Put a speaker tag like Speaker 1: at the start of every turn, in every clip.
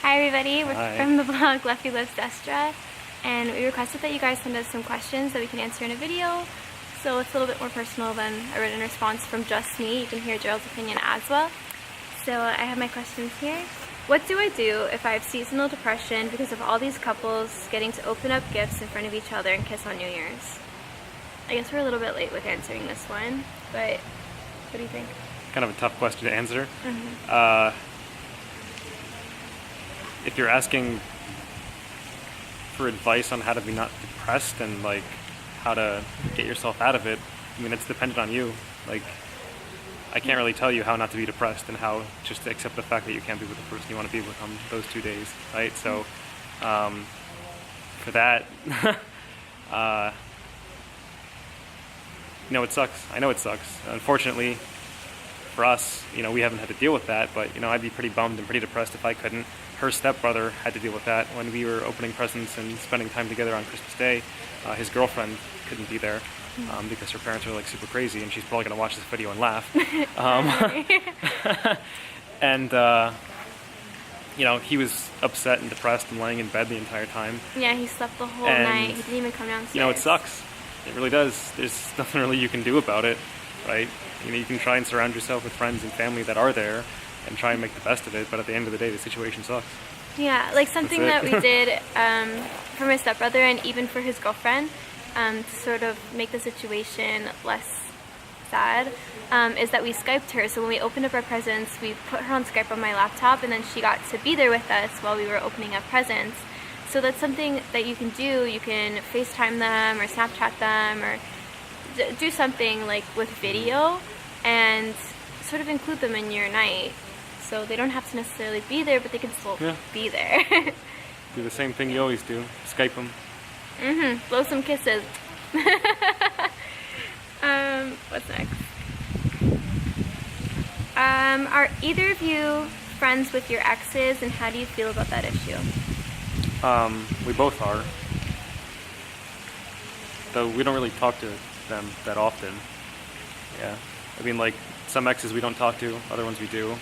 Speaker 1: Hi everybody, we're
Speaker 2: Hi.
Speaker 1: from the blog LeffeLovesDestrua, and we requested that you guys send us some questions that we can answer in a video. So it's a little bit more personal than a written response from just me. You can hear Gerald's opinion as well. So I have my questions here. What do I do if I have seasonal depression because of all these couples getting to open up gifts in front of each other and kiss on New Year's? I guess we're a little bit late with answering this one, but what do you think?
Speaker 2: Kind of a tough question to answer. If you're asking for advice on how to be not depressed and like how to get yourself out of it, I mean, it's dependent on you. Like, I can't really tell you how not to be depressed and how just to accept the fact that you can't be with the person you want to be with on those 2 days, right? So, for that, it sucks. I know it sucks. Unfortunately, for us, we haven't had to deal with that, but, I'd be pretty bummed and pretty depressed if I couldn't. Her stepbrother had to deal with that when we were opening presents and spending time together on Christmas Day. His girlfriend couldn't be there because her parents are like super crazy, and she's probably going to watch this video and laugh. And, he was upset and depressed and laying in bed the entire time.
Speaker 1: Yeah, he slept the whole night. He didn't even come downstairs.
Speaker 2: It sucks. It really does. There's nothing really you can do about it, right? You can try and surround yourself with friends and family that are there and try and make the best of it, but at the end of the day, the situation sucks.
Speaker 1: Yeah, like something that we did for my stepbrother and even for his girlfriend to sort of make the situation less sad is that we Skyped her. So when we opened up our presents, we put her on Skype on my laptop, and then she got to be there with us while we were opening up presents. So that's something that you can do. You can FaceTime them or Snapchat them or do something like with video and sort of include them in your night. So they don't have to necessarily be there, but they can still be there.
Speaker 2: Do the same thing you always do. Skype them.
Speaker 1: Blow some kisses. What's next? Are either of you friends with your exes, and how do you feel about that issue?
Speaker 2: We both are. Though we don't really talk to them that often. Yeah. I mean, like, some exes we don't talk to, other ones we do.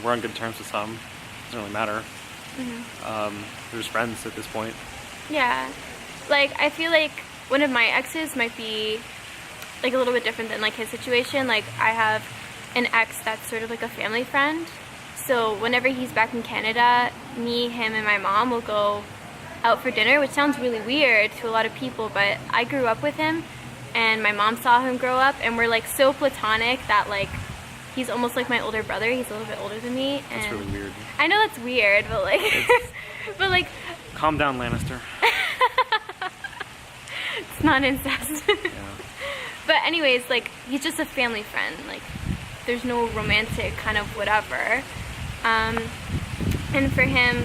Speaker 2: We're on good terms with some. Doesn't really matter. We're just friends at this point.
Speaker 1: Yeah. Like, I feel like one of my exes might be like a little bit different than like his situation. Like, I have an ex that's sort of like a family friend. So whenever he's back in Canada, me, him, and my mom will go out for dinner, which sounds really weird to a lot of people, but I grew up with him and my mom saw him grow up, and we're like so platonic that like he's almost like my older brother. He's a little bit older than me. And
Speaker 2: that's really weird.
Speaker 1: I know that's weird, but like
Speaker 2: calm down, Lannister.
Speaker 1: It's not incest.
Speaker 2: Yeah.
Speaker 1: But anyways, like, he's just a family friend. Like, there's no romantic kind of whatever. And for him,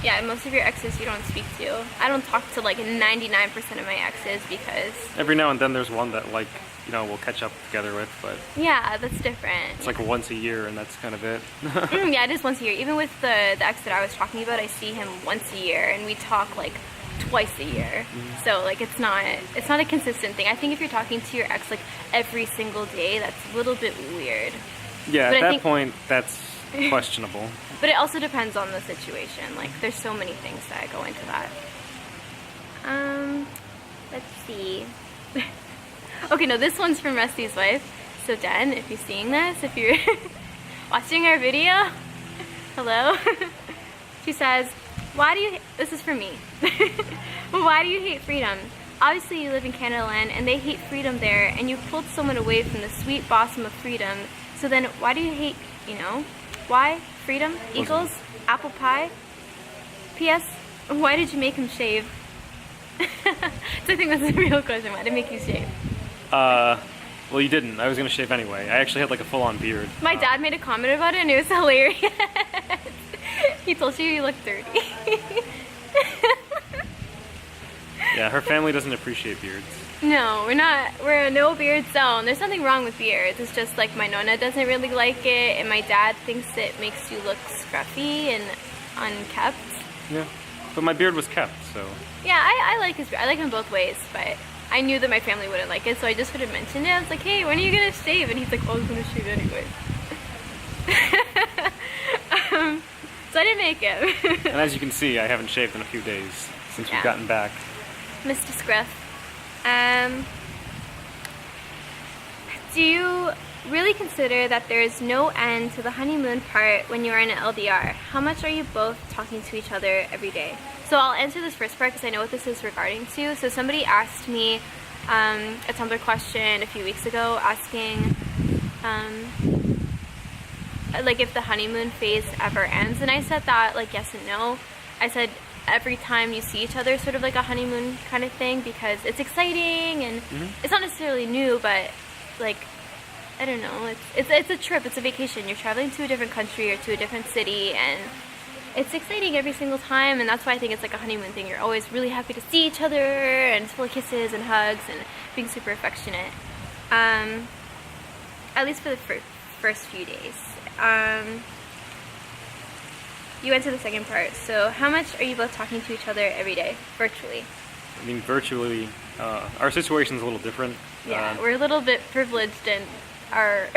Speaker 1: yeah, most of your exes you don't speak to. I don't talk to like 99% of my exes because
Speaker 2: every now and then there's one that like, we'll catch up together with, but
Speaker 1: yeah, that's different.
Speaker 2: it's like once a year and that's kind of it.
Speaker 1: Yeah, it is once a year. Even with the ex that I was talking about, I see him once a year and we talk like twice a year. So like it's not a consistent thing. I think if you're talking to your ex like every single day, that's a little bit weird.
Speaker 2: Yeah, at that point that's questionable.
Speaker 1: But it also depends on the situation. Like, there's so many things that go into that. Let's see. Okay, no, this one's from Rusty's wife. So Den, if you're seeing this, if you're watching our video, hello. She says, this is for me. Why do you hate freedom? Obviously you live in Canadaland and they hate freedom there, and you pulled someone away from the sweet bosom of freedom. So then why do you hate, why? Freedom equals apple pie? P.S. Why did you make him shave? So I think that's a real question. Why did I make you shave?
Speaker 2: Well, you didn't. I was going to shave anyway. I actually had like a full-on beard.
Speaker 1: My dad made a comment about it and it was hilarious. He told you looked dirty.
Speaker 2: Yeah, her family doesn't appreciate beards.
Speaker 1: No, we're a no beard zone. There's nothing wrong with beards. It's just like my nonna doesn't really like it, and my dad thinks it makes you look scruffy and unkept.
Speaker 2: Yeah, but my beard was kept, so.
Speaker 1: Yeah, I like his beard. I like him both ways, but I knew that my family wouldn't like it, so I just would have mentioned it. I was like, hey, when are you gonna shave? And he's like, oh, I was gonna shave anyway. So I didn't make it.
Speaker 2: And as you can see, I haven't shaved in a few days since we've gotten back.
Speaker 1: Mr. Scruff. Do you really consider that there is no end to the honeymoon part when you are in an LDR? How much are you both talking to each other every day? So I'll answer this first part because I know what this is regarding to. So somebody asked me a Tumblr question a few weeks ago asking like if the honeymoon phase ever ends, and I said that like yes and no. I said every time you see each other sort of like a honeymoon kind of thing because it's exciting and it's not necessarily new, but like I don't know, it's a trip, it's a vacation. You're traveling to a different country or to a different city, and it's exciting every single time, and that's why I think it's like a honeymoon thing. You're always really happy to see each other, and it's full of kisses and hugs and being super affectionate. At least for the first few days. You went to the second part, so how much are you both talking to each other every day, virtually?
Speaker 2: I mean, virtually, our situation's a little different.
Speaker 1: Yeah, we're a little bit privileged in our...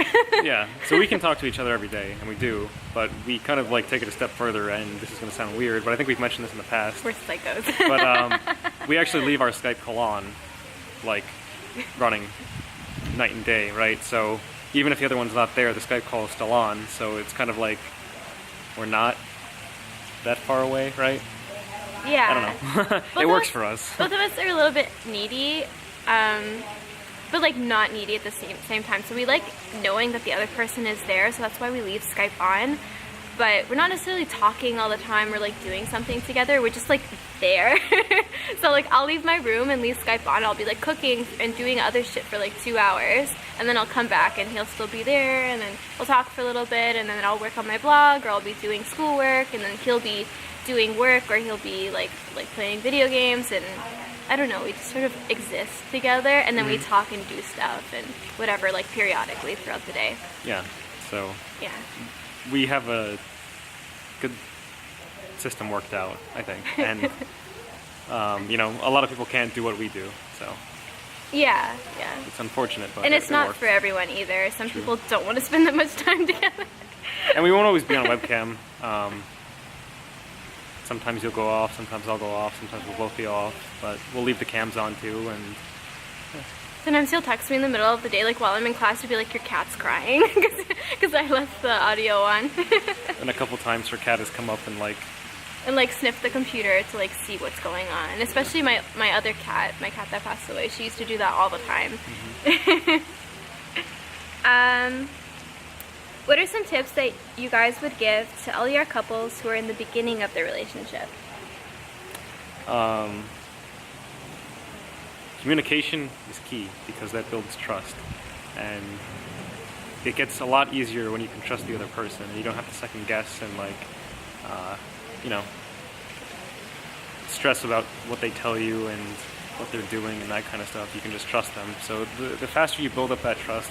Speaker 2: Yeah, so we can talk to each other every day, and we do, but we kind of like take it a step further, and this is going to sound weird, but I think we've mentioned this in the past.
Speaker 1: We're psychos.
Speaker 2: But we actually leave our Skype call on, like, running night and day, right? So even if the other one's not there, the Skype call is still on, so it's kind of like we're not that far away, right?
Speaker 1: Yeah.
Speaker 2: I don't know. It works for us.
Speaker 1: Both of us are a little bit needy, but like not needy at the same time. So we like knowing that the other person is there, so that's why we leave Skype on. But we're not necessarily talking all the time or like doing something together. We're just like there. So like I'll leave my room and leave Skype on. I'll be like cooking and doing other shit for like 2 hours, and then I'll come back and he'll still be there, and then we'll talk for a little bit, and then I'll work on my blog, or I'll be doing schoolwork, and then he'll be doing work, or he'll be like playing video games, and I don't know, we just sort of exist together, and then we talk and do stuff and whatever, like periodically throughout the day.
Speaker 2: Yeah, so
Speaker 1: yeah,
Speaker 2: we have a good system worked out, I think, and you know, a lot of people can't do what we do, so
Speaker 1: yeah,
Speaker 2: it's unfortunate, but
Speaker 1: and it's not
Speaker 2: works.
Speaker 1: For everyone either. Some people don't want to spend that much time together,
Speaker 2: and we won't always be on webcam. Sometimes you'll go off, sometimes I'll go off, sometimes we'll both be off, but we'll leave the cams on too. And
Speaker 1: sometimes he'll text me in the middle of the day, like while I'm in class, to be like, your cat's crying, because I left the audio on.
Speaker 2: And a couple times her cat has come up and
Speaker 1: sniff the computer to like see what's going on. And especially my other cat, my cat that passed away, she used to do that all the time. What are some tips that you guys would give to LDR couples who are in the beginning of their relationship?
Speaker 2: Communication is key, because that builds trust, and it gets a lot easier when you can trust the other person, and you don't have to second guess and you know, stress about what they tell you and what they're doing and that kind of stuff. You can just trust them. So the faster you build up that trust,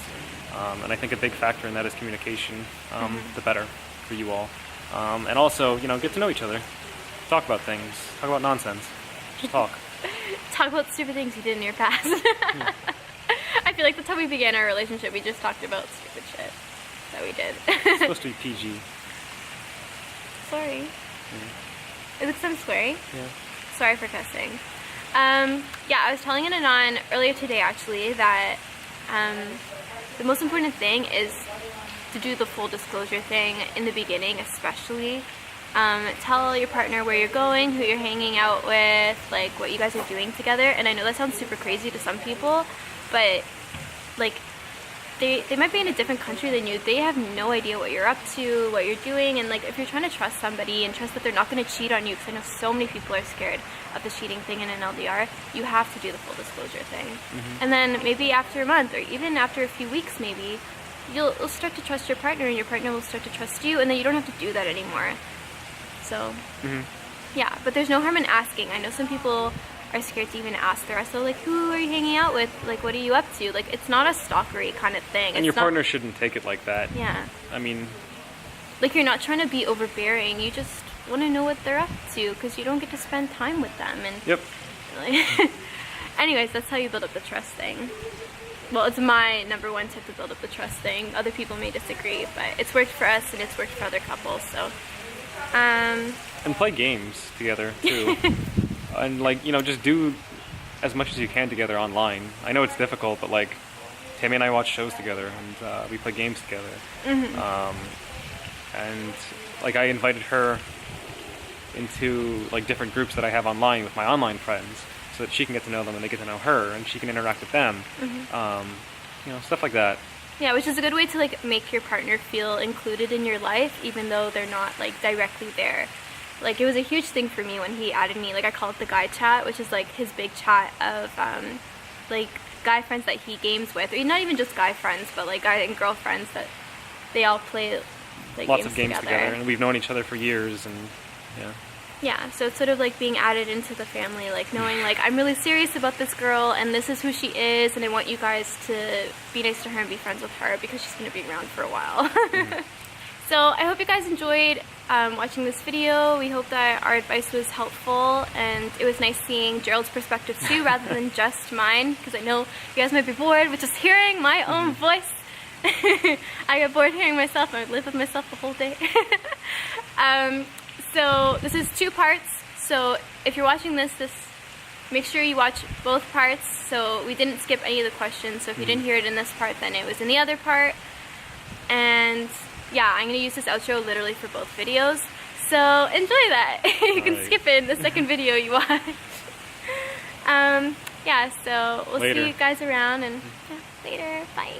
Speaker 2: and I think a big factor in that is communication, the better for you all. And also, you know, get to know each other. Talk about things. Talk about nonsense. Just talk.
Speaker 1: Talk about stupid things you did in your past. I feel like that's how we began our relationship. We just talked about stupid shit that we did.
Speaker 2: It's supposed to be PG.
Speaker 1: Sorry. Is it some swearing?
Speaker 2: Yeah.
Speaker 1: Sorry for cussing. Yeah, I was telling Anon earlier today actually that the most important thing is to do the full disclosure thing in the beginning, especially. Tell your partner where you're going, who you're hanging out with, like what you guys are doing together. And I know that sounds super crazy to some people, but like they might be in a different country than you. They have no idea what you're up to, what you're doing, and like if you're trying to trust somebody and trust that they're not going to cheat on you, because I know so many people are scared of the cheating thing in an LDR, you have to do the full disclosure thing. And then maybe after a month, or even after a few weeks maybe, you'll start to trust your partner, and your partner will start to trust you, and then you don't have to do that anymore. So yeah, but there's no harm in asking. I know some people are scared to even ask the rest of, like, who are you hanging out with, like what are you up to? Like, it's not a stalkery kind of thing.
Speaker 2: And your partner shouldn't take it like that.
Speaker 1: Yeah,
Speaker 2: I mean,
Speaker 1: like, you're not trying to be overbearing, you just want to know what they're up to, because you don't get to spend time with them. And
Speaker 2: yep.
Speaker 1: Anyways, that's how you build up the trust thing. Well, it's my number one tip to build up the trust thing. Other people may disagree, but it's worked for us and it's worked for other couples, so
Speaker 2: And play games together too. And like, you know, just do as much as you can together online. I know it's difficult, but like Tammy and I watch shows together, and we play games together. And like I invited her into like different groups that I have online with my online friends, so that she can get to know them and they get to know her, and she can interact with them. You know, stuff like that.
Speaker 1: Yeah, which is a good way to like make your partner feel included in your life, even though they're not like directly there. Like, it was a huge thing for me when he added me. Like, I call it the guy chat, which is like his big chat of like guy friends that he games with, or not even just guy friends, but like guy and girl friends that they all play like
Speaker 2: lots of games together, and we've known each other for years, and
Speaker 1: yeah, so it's sort of like being added into the family, like knowing like I'm really serious about this girl and this is who she is, and I want you guys to be nice to her and be friends with her because she's going to be around for a while. So I hope you guys enjoyed watching this video. We hope that our advice was helpful, and it was nice seeing Gerald's perspective too rather than just mine, because I know you guys might be bored with just hearing my own voice. I get bored hearing myself. I would live with myself the whole day. So this is 2 parts, so if you're watching this, make sure you watch both parts, so we didn't skip any of the questions. So if you didn't hear it in this part, then it was in the other part. And yeah, I'm going to use this outro literally for both videos, so enjoy that. You can skip it in the second video you watch. Yeah, so we'll see you guys around, and yeah, later, bye.